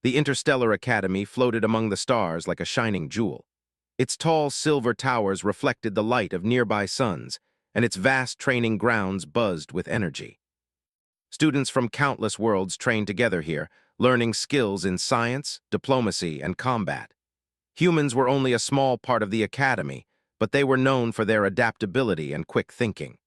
The Interstellar Academy floated among the stars like a shining jewel. Its tall silver towers reflected the light of nearby suns, and its vast training grounds buzzed with energy. Students from countless worlds trained together here, learning skills in science, diplomacy, and combat. Humans were only a small part of the academy, but they were known for their adaptability and quick thinking.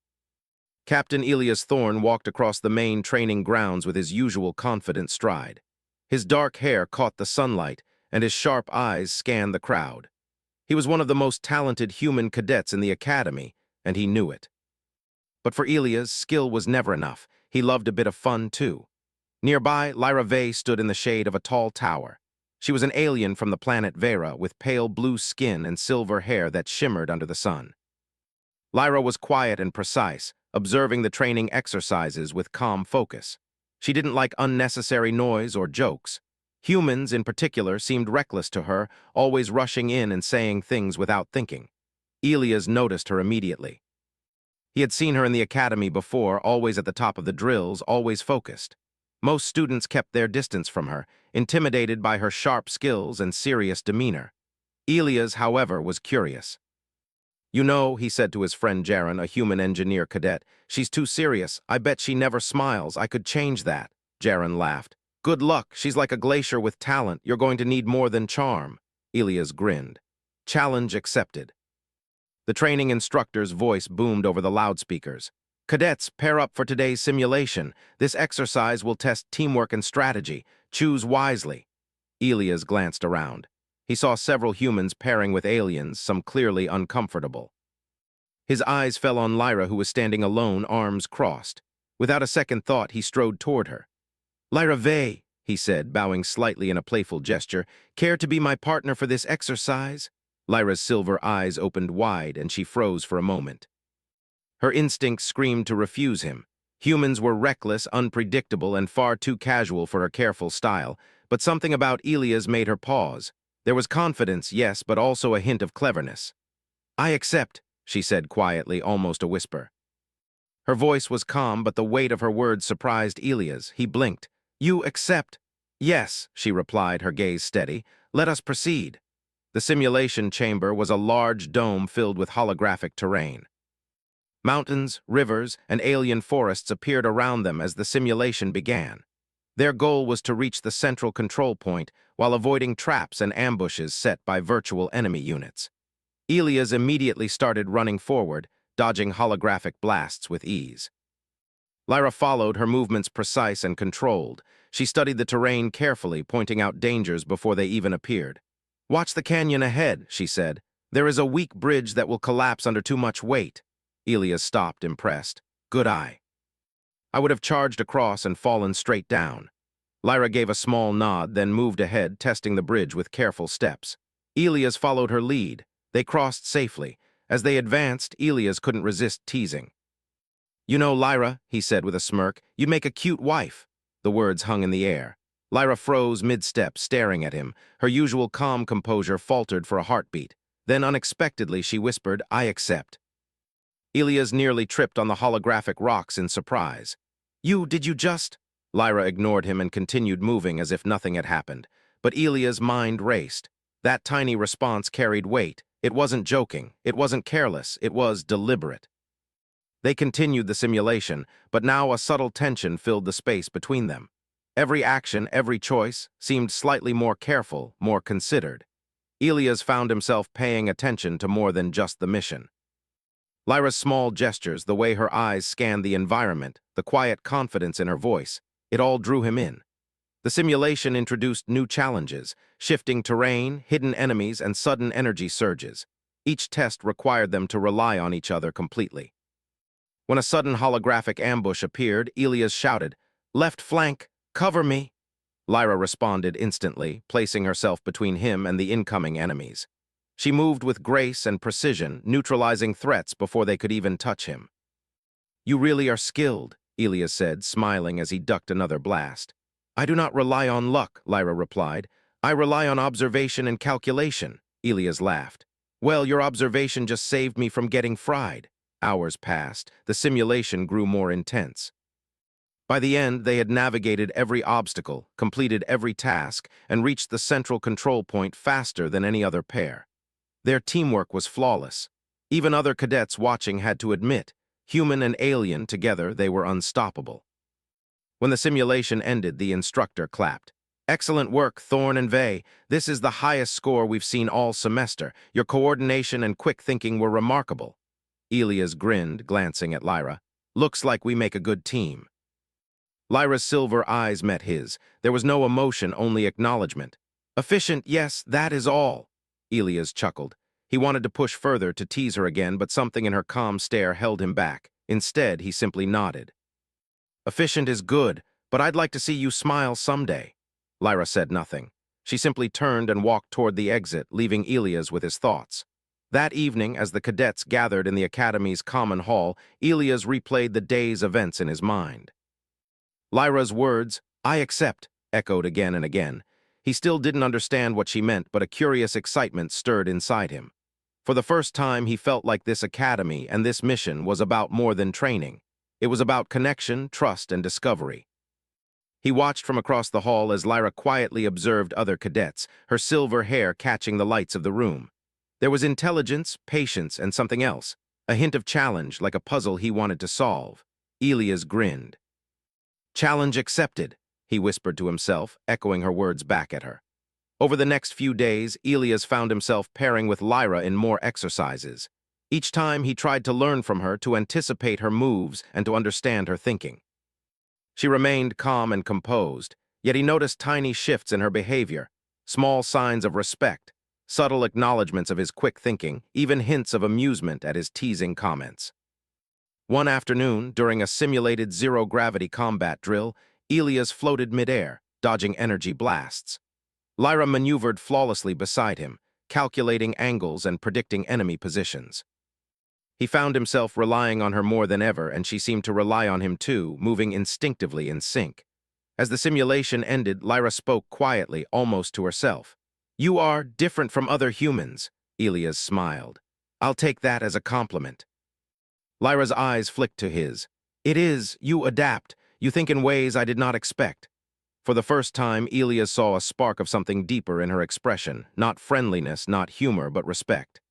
Captain Elias Thorne walked across the main training grounds with his usual confident stride. His dark hair caught the sunlight, and his sharp eyes scanned the crowd. He was one of the most talented human cadets in the academy, and he knew it. But for Elias, skill was never enough. He loved a bit of fun, too. Nearby, Lyra Vey stood in the shade of a tall tower. She was an alien from the planet Vera, with pale blue skin and silver hair that shimmered under the sun. Lyra was quiet and precise, observing the training exercises with calm focus. She didn't like unnecessary noise or jokes. Humans, in particular, seemed reckless to her, always rushing in and saying things without thinking. Elias noticed her immediately. He had seen her in the academy before, always at the top of the drills, always focused. Most students kept their distance from her, intimidated by her sharp skills and serious demeanor. Elias, however, was curious. "You know," he said to his friend Jaren, a human engineer cadet, "she's too serious. I bet she never smiles. I could change that." Jaren laughed. "Good luck. She's like a glacier with talent. You're going to need more than charm." Elias grinned. Challenge accepted. The training instructor's voice boomed over the loudspeakers. "Cadets, pair up for today's simulation. This exercise will test teamwork and strategy. Choose wisely." Elias glanced around. He saw several humans pairing with aliens, some clearly uncomfortable. His eyes fell on Lyra, who was standing alone, arms crossed. Without a second thought, he strode toward her. "Lyra Vey," he said, bowing slightly in a playful gesture, "care to be my partner for this exercise?" Lyra's silver eyes opened wide, and she froze for a moment. Her instincts screamed to refuse him. Humans were reckless, unpredictable, and far too casual for her careful style, but something about Elias made her pause. There was confidence, yes, but also a hint of cleverness. "I accept," she said quietly, almost a whisper. Her voice was calm, but the weight of her words surprised Elias. He blinked. "You accept?" "Yes," she replied, her gaze steady. "Let us proceed." The simulation chamber was a large dome filled with holographic terrain. Mountains, rivers, and alien forests appeared around them as the simulation began. Their goal was to reach the central control point while avoiding traps and ambushes set by virtual enemy units. Elias immediately started running forward, dodging holographic blasts with ease. Lyra followed, her movements precise and controlled. She studied the terrain carefully, pointing out dangers before they even appeared. "Watch the canyon ahead," she said. "There is a weak bridge that will collapse under too much weight." Elias stopped, impressed. "Good eye." "I would have charged across and fallen straight down." Lyra gave a small nod, then moved ahead, testing the bridge with careful steps. Elias followed her lead. They crossed safely. As they advanced, Elias couldn't resist teasing. "You know, Lyra," he said with a smirk, "you'd make a cute wife." The words hung in the air. Lyra froze mid-step, staring at him. Her usual calm composure faltered for a heartbeat. Then, unexpectedly, she whispered, "I accept." Elias nearly tripped on the holographic rocks in surprise. Did you just?" Lyra ignored him and continued moving as if nothing had happened. But Elias' mind raced. That tiny response carried weight. It wasn't joking. It wasn't careless. It was deliberate. They continued the simulation, but now a subtle tension filled the space between them. Every action, every choice, seemed slightly more careful, more considered. Elias found himself paying attention to more than just the mission. Lyra's small gestures, the way her eyes scanned the environment, the quiet confidence in her voice, it all drew him in. The simulation introduced new challenges, shifting terrain, hidden enemies, and sudden energy surges. Each test required them to rely on each other completely. When a sudden holographic ambush appeared, Elias shouted, "Left flank! Cover me!" Lyra responded instantly, placing herself between him and the incoming enemies. She moved with grace and precision, neutralizing threats before they could even touch him. "You really are skilled," Elias said, smiling as he ducked another blast. "I do not rely on luck," Lyra replied. "I rely on observation and calculation." Elias laughed. "Well, your observation just saved me from getting fried." Hours passed. The simulation grew more intense. By the end, they had navigated every obstacle, completed every task, and reached the central control point faster than any other pair. Their teamwork was flawless. Even other cadets watching had to admit, human and alien together, they were unstoppable. When the simulation ended, the instructor clapped. "Excellent work, Thorn and Vey. This is the highest score we've seen all semester. Your coordination and quick thinking were remarkable." Elias grinned, glancing at Lyra. "Looks like we make a good team." Lyra's silver eyes met his. There was no emotion, only acknowledgement. "Efficient, yes, that is all." Elias chuckled. He wanted to push further to tease her again, but something in her calm stare held him back. Instead, he simply nodded. "Efficient is good, but I'd like to see you smile someday." Lyra said nothing. She simply turned and walked toward the exit, leaving Elias with his thoughts. That evening, as the cadets gathered in the Academy's common hall, Elias replayed the day's events in his mind. Lyra's words, "I accept," echoed again and again. He still didn't understand what she meant, but a curious excitement stirred inside him. For the first time, he felt like this academy and this mission was about more than training. It was about connection, trust, and discovery. He watched from across the hall as Lyra quietly observed other cadets, her silver hair catching the lights of the room. There was intelligence, patience, and something else, a hint of challenge, like a puzzle he wanted to solve. Elias grinned. "Challenge accepted," he whispered to himself, echoing her words back at her. Over the next few days, Elias found himself pairing with Lyra in more exercises. Each time he tried to learn from her, to anticipate her moves, and to understand her thinking. She remained calm and composed, yet he noticed tiny shifts in her behavior, small signs of respect, subtle acknowledgments of his quick thinking, even hints of amusement at his teasing comments. One afternoon, during a simulated zero-gravity combat drill, Elias floated midair, dodging energy blasts. Lyra maneuvered flawlessly beside him, calculating angles and predicting enemy positions. He found himself relying on her more than ever, and she seemed to rely on him too, moving instinctively in sync. As the simulation ended, Lyra spoke quietly, almost to herself. "You are different from other humans," Elias smiled. "I'll take that as a compliment." Lyra's eyes flicked to his. "It is, you adapt. You think in ways I did not expect." For the first time, Elias saw a spark of something deeper in her expression, not friendliness, not humor, but respect.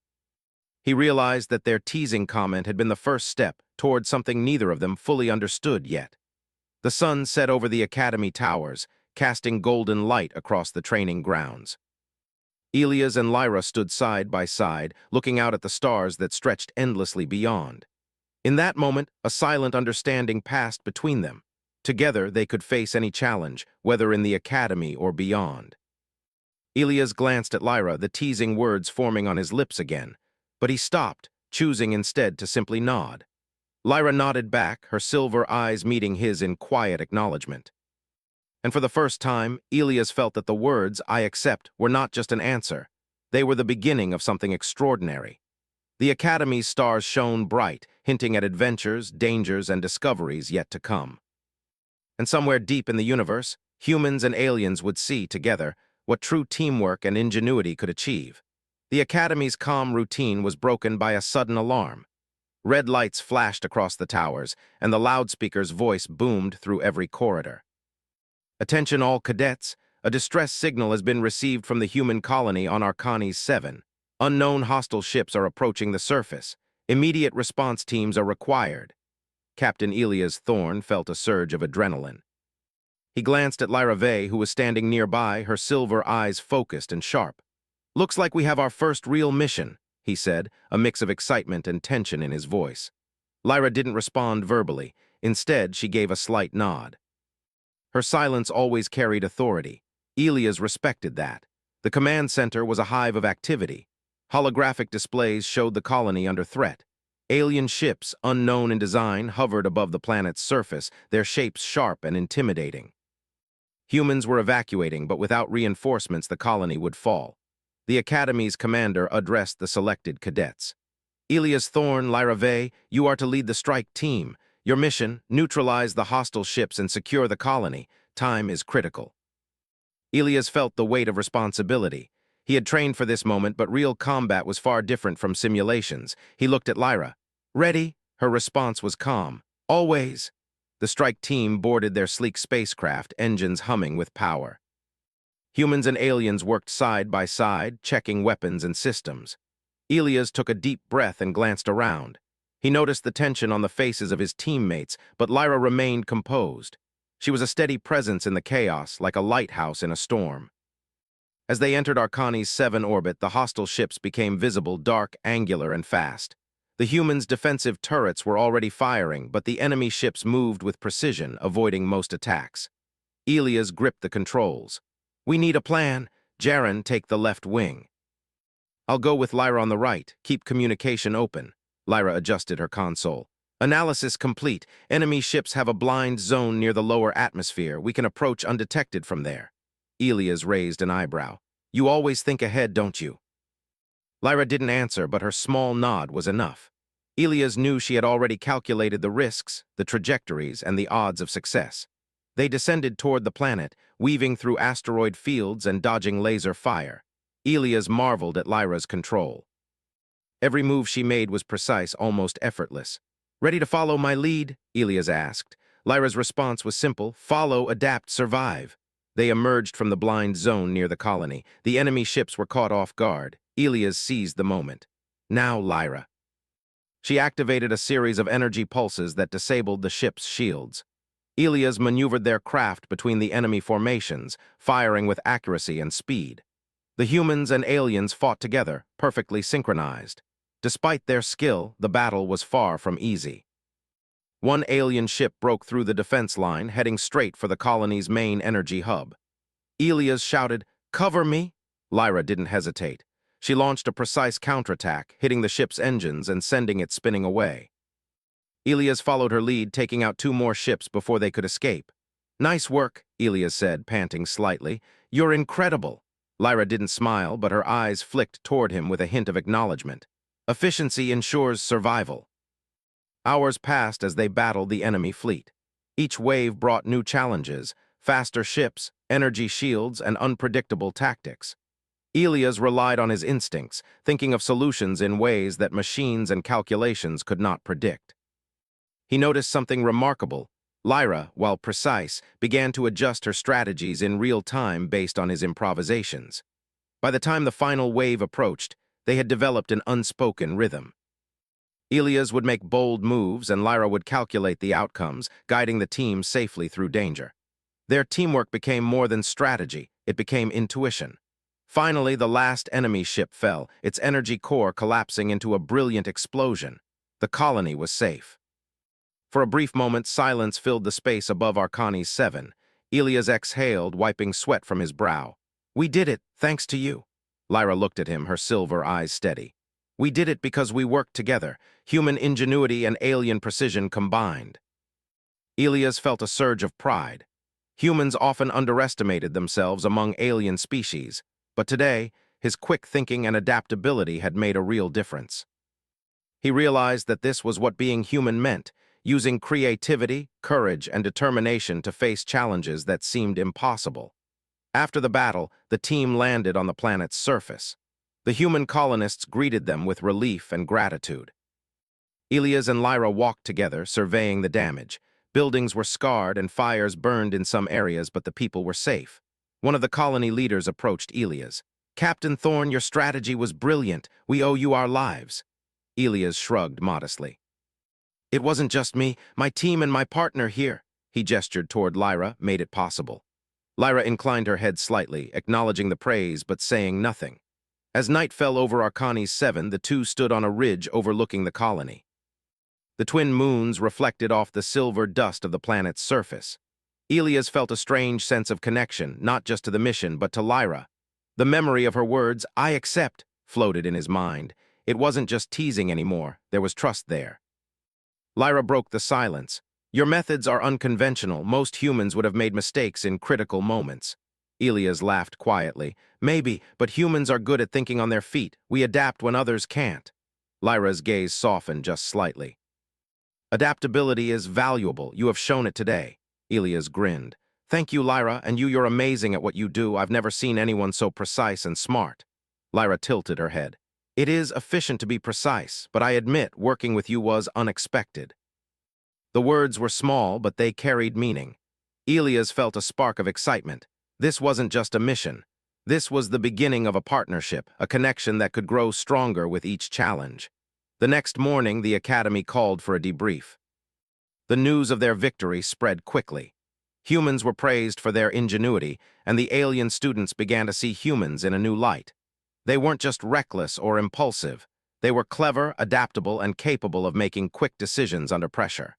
He realized that their teasing comment had been the first step toward something neither of them fully understood yet. The sun set over the academy towers, casting golden light across the training grounds. Elias and Lyra stood side by side, looking out at the stars that stretched endlessly beyond. In that moment, a silent understanding passed between them. Together, they could face any challenge, whether in the academy or beyond. Elias glanced at Lyra, the teasing words forming on his lips again, but he stopped, choosing instead to simply nod. Lyra nodded back, her silver eyes meeting his in quiet acknowledgement. And for the first time, Elias felt that the words, "I accept," were not just an answer. They were the beginning of something extraordinary. The Academy's stars shone bright, hinting at adventures, dangers, and discoveries yet to come. And somewhere deep in the universe, humans and aliens would see, together, what true teamwork and ingenuity could achieve. The Academy's calm routine was broken by a sudden alarm. Red lights flashed across the towers, and the loudspeaker's voice boomed through every corridor. "Attention all cadets, a distress signal has been received from the human colony on Arcanis 7. Unknown hostile ships are approaching the surface. Immediate response teams are required." Captain Elias Thorn felt a surge of adrenaline. He glanced at Lyra Vey, who was standing nearby, her silver eyes focused and sharp. "Looks like we have our first real mission," he said, a mix of excitement and tension in his voice. Lyra didn't respond verbally. Instead, she gave a slight nod. Her silence always carried authority. Elias respected that. The command center was a hive of activity. Holographic displays showed the colony under threat. Alien ships, unknown in design, hovered above the planet's surface, their shapes sharp and intimidating. Humans were evacuating, but without reinforcements, the colony would fall. The Academy's commander addressed the selected cadets. "Elias Thorn, Lyra Vey, you are to lead the strike team. Your mission, neutralize the hostile ships and secure the colony. Time is critical." Elias felt the weight of responsibility. He had trained for this moment, but real combat was far different from simulations. He looked at Lyra. "Ready?" Her response was calm. "Always." The strike team boarded their sleek spacecraft, engines humming with power. Humans and aliens worked side by side, checking weapons and systems. Elias took a deep breath and glanced around. He noticed the tension on the faces of his teammates, but Lyra remained composed. She was a steady presence in the chaos, like a lighthouse in a storm. As they entered Arcani's 7 orbit, the hostile ships became visible, dark, angular, and fast. The humans' defensive turrets were already firing, but the enemy ships moved with precision, avoiding most attacks. Elias gripped the controls. "We need a plan. Jaren, take the left wing." "I'll go with Lyra on the right. Keep communication open." Lyra adjusted her console. "Analysis complete. Enemy ships have a blind zone near the lower atmosphere. We can approach undetected from there." Elias raised an eyebrow. "You always think ahead, don't you?" Lyra didn't answer, but her small nod was enough. Elias knew she had already calculated the risks, the trajectories, and the odds of success. They descended toward the planet, weaving through asteroid fields and dodging laser fire. Elias marveled at Lyra's control. Every move she made was precise, almost effortless. "Ready to follow my lead?" Elias asked. Lyra's response was simple: follow, adapt, survive. They emerged from the blind zone near the colony. The enemy ships were caught off guard. Elias seized the moment. "Now, Lyra." She activated a series of energy pulses that disabled the ship's shields. Elias maneuvered their craft between the enemy formations, firing with accuracy and speed. The humans and aliens fought together, perfectly synchronized. Despite their skill, the battle was far from easy. One alien ship broke through the defense line, heading straight for the colony's main energy hub. Elias shouted, "Cover me!" Lyra didn't hesitate. She launched a precise counterattack, hitting the ship's engines and sending it spinning away. Elias followed her lead, taking out 2 more ships before they could escape. "Nice work," Elias said, panting slightly. "You're incredible." Lyra didn't smile, but her eyes flicked toward him with a hint of acknowledgement. Efficiency ensures survival. Hours passed as they battled the enemy fleet. Each wave brought new challenges: faster ships, energy shields, and unpredictable tactics. Elias relied on his instincts, thinking of solutions in ways that machines and calculations could not predict. He noticed something remarkable. Lyra, while precise, began to adjust her strategies in real time based on his improvisations. By the time the final wave approached, they had developed an unspoken rhythm. Elias would make bold moves, and Lyra would calculate the outcomes, guiding the team safely through danger. Their teamwork became more than strategy, it became intuition. Finally, the last enemy ship fell, its energy core collapsing into a brilliant explosion. The colony was safe. For a brief moment, silence filled the space above Arcani's 7. Elias exhaled, wiping sweat from his brow. "We did it, thanks to you." Lyra looked at him, her silver eyes steady. "We did it because we worked together, human ingenuity and alien precision combined." Elias felt a surge of pride. Humans often underestimated themselves among alien species, but today, his quick thinking and adaptability had made a real difference. He realized that this was what being human meant: using creativity, courage, and determination to face challenges that seemed impossible. After the battle, the team landed on the planet's surface. The human colonists greeted them with relief and gratitude. Elias and Lyra walked together, surveying the damage. Buildings were scarred and fires burned in some areas, but the people were safe. One of the colony leaders approached Elias. "Captain Thorne, your strategy was brilliant. We owe you our lives." Elias shrugged modestly. "It wasn't just me. My team and my partner here." He gestured toward Lyra, made it possible. Lyra inclined her head slightly, acknowledging the praise but saying nothing. As night fell over Arcani's 7, the two stood on a ridge overlooking the colony. The twin moons reflected off the silver dust of the planet's surface. Elias felt a strange sense of connection, not just to the mission, but to Lyra. The memory of her words, "I accept," floated in his mind. It wasn't just teasing anymore, there was trust there. Lyra broke the silence. "Your methods are unconventional. Most humans would have made mistakes in critical moments." Elias laughed quietly. "Maybe, but humans are good at thinking on their feet. We adapt when others can't." Lyra's gaze softened just slightly. "Adaptability is valuable. You have shown it today." Elias grinned. "Thank you, Lyra, and you're amazing at what you do. I've never seen anyone so precise and smart." Lyra tilted her head. "It is efficient to be precise, but I admit working with you was unexpected." The words were small, but they carried meaning. Elias felt a spark of excitement. This wasn't just a mission. This was the beginning of a partnership, a connection that could grow stronger with each challenge. The next morning, the Academy called for a debrief. The news of their victory spread quickly. Humans were praised for their ingenuity, and the alien students began to see humans in a new light. They weren't just reckless or impulsive. They were clever, adaptable, and capable of making quick decisions under pressure.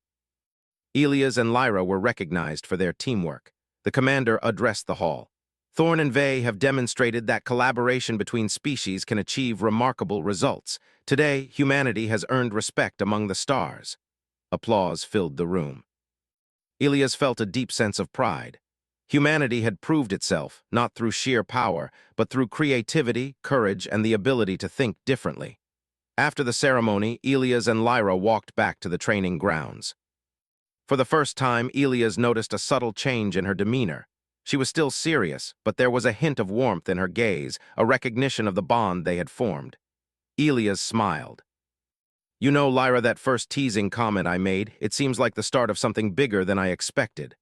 Elias and Lyra were recognized for their teamwork. The commander addressed the hall. Thorn and Vey have demonstrated that collaboration between species can achieve remarkable results. Today, humanity has earned respect among the stars. Applause filled the room. Elias felt a deep sense of pride. Humanity had proved itself, not through sheer power, but through creativity, courage, and the ability to think differently. After the ceremony, Elias and Lyra walked back to the training grounds. For the first time, Elias noticed a subtle change in her demeanor. She was still serious, but there was a hint of warmth in her gaze, a recognition of the bond they had formed. Elias smiled. "You know, Lyra, that first teasing comment I made, it seems like the start of something bigger than I expected."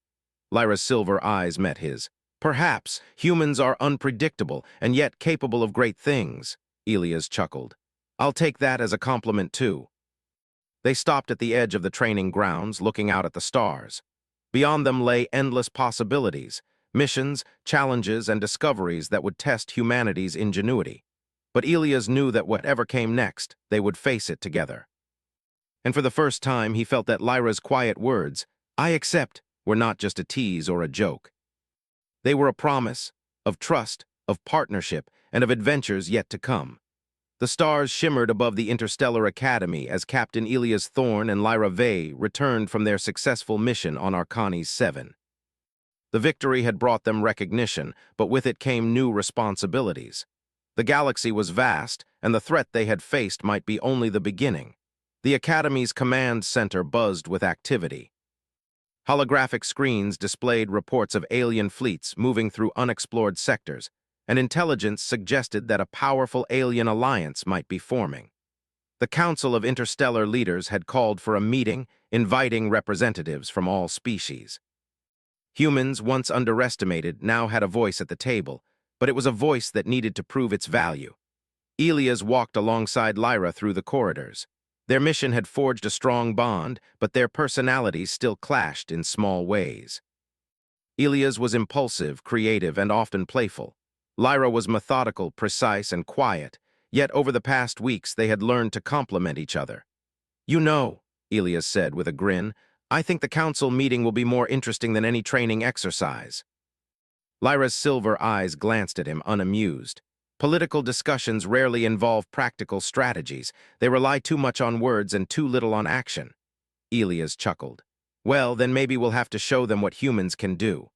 Lyra's silver eyes met his. "Perhaps humans are unpredictable and yet capable of great things," Elias chuckled. "I'll take that as a compliment too." They stopped at the edge of the training grounds, looking out at the stars. Beyond them lay endless possibilities, missions, challenges, and discoveries that would test humanity's ingenuity. But Elias knew that whatever came next, they would face it together. And for the first time, he felt that Lyra's quiet words, "I accept," were not just a tease or a joke. They were a promise of trust, of partnership, and of adventures yet to come. The stars shimmered above the Interstellar Academy as Captain Elias Thorn and Lyra Vey returned from their successful mission on Arcanis 7. The victory had brought them recognition, but with it came new responsibilities. The galaxy was vast, and the threat they had faced might be only the beginning. The Academy's command center buzzed with activity. Holographic screens displayed reports of alien fleets moving through unexplored sectors, and intelligence suggested that a powerful alien alliance might be forming. The Council of Interstellar Leaders had called for a meeting, inviting representatives from all species. Humans, once underestimated, now had a voice at the table, but it was a voice that needed to prove its value. Elias walked alongside Lyra through the corridors. Their mission had forged a strong bond, but their personalities still clashed in small ways. Elias was impulsive, creative, and often playful. Lyra was methodical, precise, and quiet, yet over the past weeks they had learned to complement each other. "You know," Elias said with a grin, "I think the council meeting will be more interesting than any training exercise." Lyra's silver eyes glanced at him, unamused. Political discussions rarely involve practical strategies. They rely too much on words and too little on action. Elias chuckled. "Well, then maybe we'll have to show them what humans can do."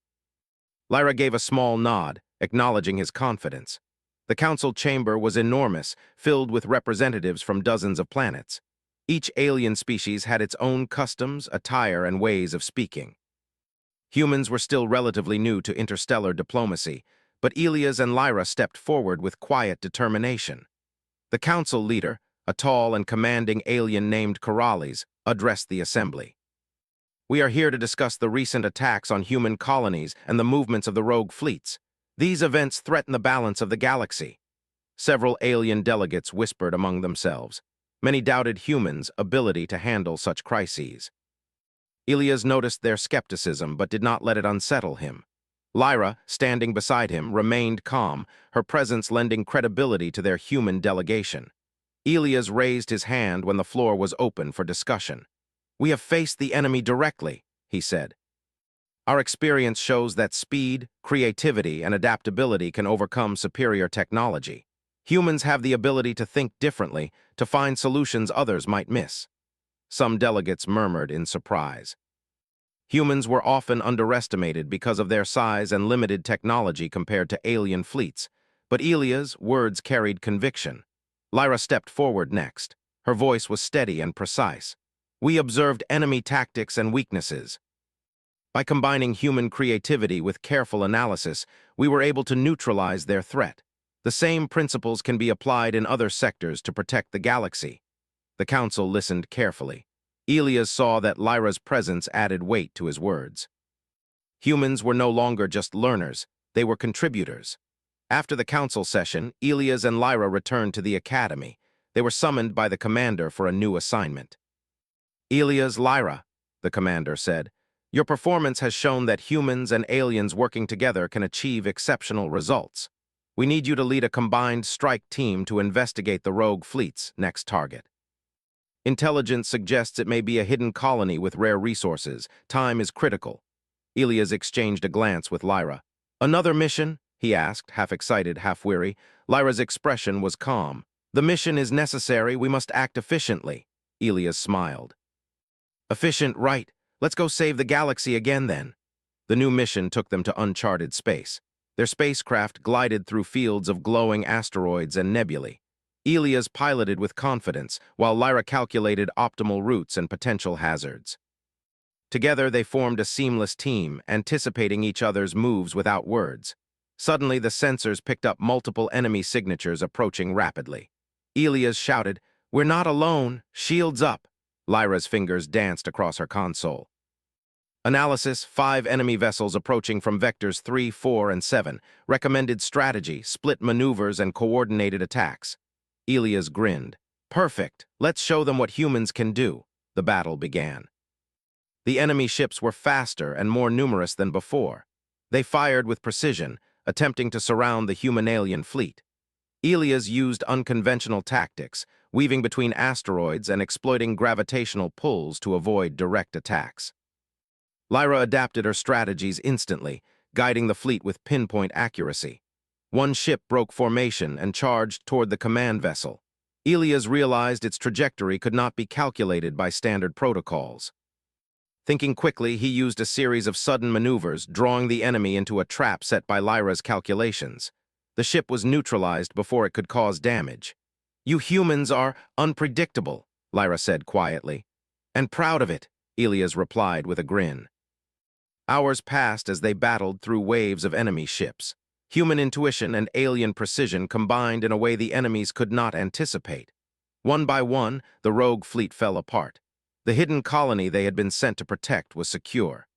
Lyra gave a small nod, acknowledging his confidence. The council chamber was enormous, filled with representatives from dozens of planets. Each alien species had its own customs, attire, and ways of speaking. Humans were still relatively new to interstellar diplomacy, but Elias and Lyra stepped forward with quiet determination. The council leader, a tall and commanding alien named Corrales, addressed the assembly. "We are here to discuss the recent attacks on human colonies and the movements of the rogue fleets. These events threaten the balance of the galaxy." Several alien delegates whispered among themselves. Many doubted humans' ability to handle such crises. Elias noticed their skepticism but did not let it unsettle him. Lyra, standing beside him, remained calm, her presence lending credibility to their human delegation. Elias raised his hand when the floor was open for discussion. "We have faced the enemy directly," he said. "Our experience shows that speed, creativity, and adaptability can overcome superior technology. Humans have the ability to think differently, to find solutions others might miss." Some delegates murmured in surprise. Humans were often underestimated because of their size and limited technology compared to alien fleets, but Elia's words carried conviction. Lyra stepped forward next. Her voice was steady and precise. "We observed enemy tactics and weaknesses. By combining human creativity with careful analysis, we were able to neutralize their threat. The same principles can be applied in other sectors to protect the galaxy." The council listened carefully. Elias saw that Lyra's presence added weight to his words. Humans were no longer just learners, they were contributors. After the council session, Elias and Lyra returned to the academy. They were summoned by the commander for a new assignment. Elias, Lyra, the commander said, your performance has shown that humans and aliens working together can achieve exceptional results. We need you to lead a combined strike team to investigate the rogue fleet's next target. Intelligence suggests it may be a hidden colony with rare resources. Time is critical. Elias exchanged a glance with Lyra. Another mission? He asked, half excited, half weary. Lyra's expression was calm. The mission is necessary, we must act efficiently. Elias smiled. Efficient, right. Let's go save the galaxy again then. The new mission took them to uncharted space. Their spacecraft glided through fields of glowing asteroids and nebulae. Elias piloted with confidence, while Lyra calculated optimal routes and potential hazards. Together, they formed a seamless team, anticipating each other's moves without words. Suddenly, the sensors picked up multiple enemy signatures approaching rapidly. Elias shouted, "We're not alone! Shields up!" Lyra's fingers danced across her console. Analysis: 5 enemy vessels approaching from vectors 3, 4, and 7. Recommended strategy: split maneuvers and coordinated attacks. Elias grinned. Perfect! Let's show them what humans can do. The battle began. The enemy ships were faster and more numerous than before. They fired with precision, attempting to surround the human-alien fleet. Elias used unconventional tactics, weaving between asteroids and exploiting gravitational pulls to avoid direct attacks. Lyra adapted her strategies instantly, guiding the fleet with pinpoint accuracy. One ship broke formation and charged toward the command vessel. Elias realized its trajectory could not be calculated by standard protocols. Thinking quickly, he used a series of sudden maneuvers, drawing the enemy into a trap set by Lyra's calculations. The ship was neutralized before it could cause damage. "You humans are unpredictable," Lyra said quietly. "And proud of it," Elias replied with a grin. Hours passed as they battled through waves of enemy ships. Human intuition and alien precision combined in a way the enemies could not anticipate. One by one, the rogue fleet fell apart. The hidden colony they had been sent to protect was secure.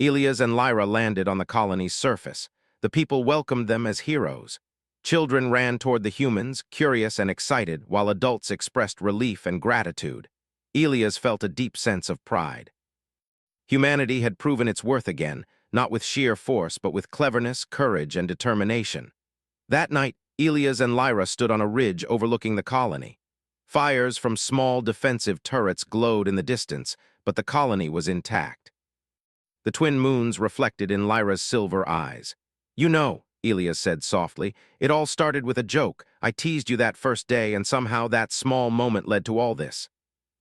Elias and Lyra landed on the colony's surface. The people welcomed them as heroes. Children ran toward the humans, curious and excited, while adults expressed relief and gratitude. Elias felt a deep sense of pride. Humanity had proven its worth again, not with sheer force, but with cleverness, courage, and determination. That night, Elias and Lyra stood on a ridge overlooking the colony. Fires from small defensive turrets glowed in the distance, but the colony was intact. The twin moons reflected in Lyra's silver eyes. "You know," Elias said softly, "it all started with a joke. I teased you that first day, and somehow that small moment led to all this."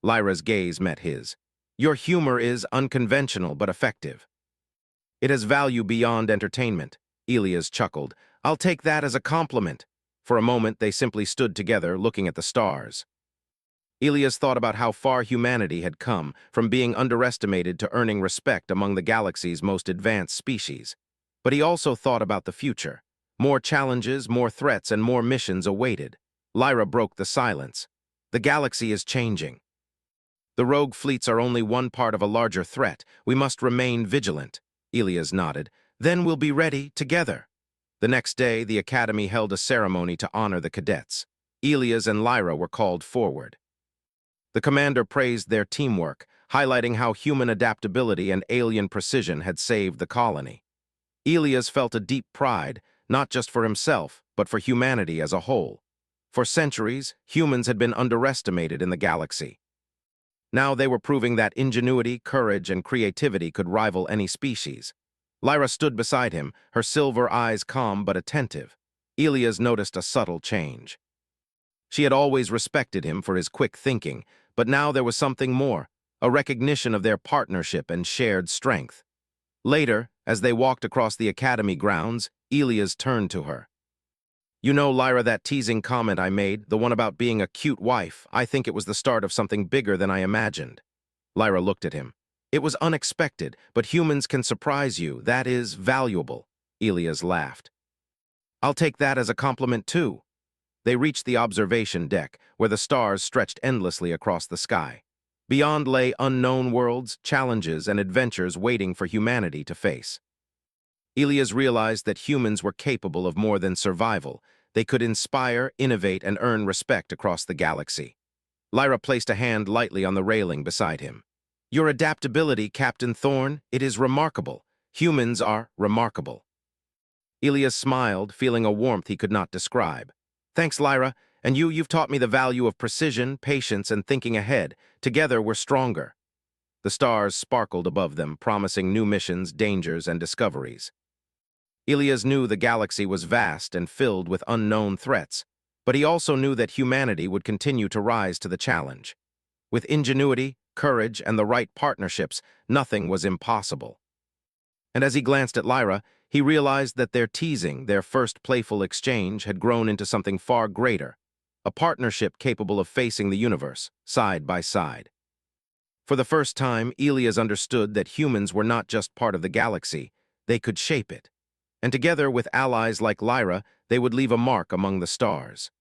Lyra's gaze met his. "Your humor is unconventional but effective. It has value beyond entertainment." Elias chuckled. "I'll take that as a compliment." For a moment, they simply stood together, looking at the stars. Elias thought about how far humanity had come, from being underestimated to earning respect among the galaxy's most advanced species. But he also thought about the future. More challenges, more threats, and more missions awaited. Lyra broke the silence. "The galaxy is changing. The rogue fleets are only one part of a larger threat. We must remain vigilant." Elias nodded. "Then we'll be ready, together." The next day, the Academy held a ceremony to honor the cadets. Elias and Lyra were called forward. The commander praised their teamwork, highlighting how human adaptability and alien precision had saved the colony. Elias felt a deep pride, not just for himself, but for humanity as a whole. For centuries, humans had been underestimated in the galaxy. Now they were proving that ingenuity, courage, and creativity could rival any species. Lyra stood beside him, her silver eyes calm but attentive. Elias noticed a subtle change. She had always respected him for his quick thinking, but now there was something more, a recognition of their partnership and shared strength. Later, as they walked across the academy grounds, Elias turned to her. "You know, Lyra, that teasing comment I made, the one about being a cute wife, I think it was the start of something bigger than I imagined." Lyra looked at him. "It was unexpected, but humans can surprise you. That is valuable." Elias laughed. "I'll take that as a compliment too." They reached the observation deck, where the stars stretched endlessly across the sky. Beyond lay unknown worlds, challenges, and adventures waiting for humanity to face. Elias realized that humans were capable of more than survival. They could inspire, innovate, and earn respect across the galaxy. Lyra placed a hand lightly on the railing beside him. "Your adaptability, Captain Thorne, it is remarkable. Humans are remarkable." Elias smiled, feeling a warmth he could not describe. "Thanks, Lyra. And you've taught me the value of precision, patience, and thinking ahead. Together, we're stronger." The stars sparkled above them, promising new missions, dangers, and discoveries. Elias knew the galaxy was vast and filled with unknown threats, but he also knew that humanity would continue to rise to the challenge. With ingenuity, courage, and the right partnerships, nothing was impossible. And as he glanced at Lyra, he realized that their teasing, their first playful exchange, had grown into something far greater, a partnership capable of facing the universe, side by side. For the first time, Elias understood that humans were not just part of the galaxy, they could shape it. And together with allies like Lyra, they would leave a mark among the stars.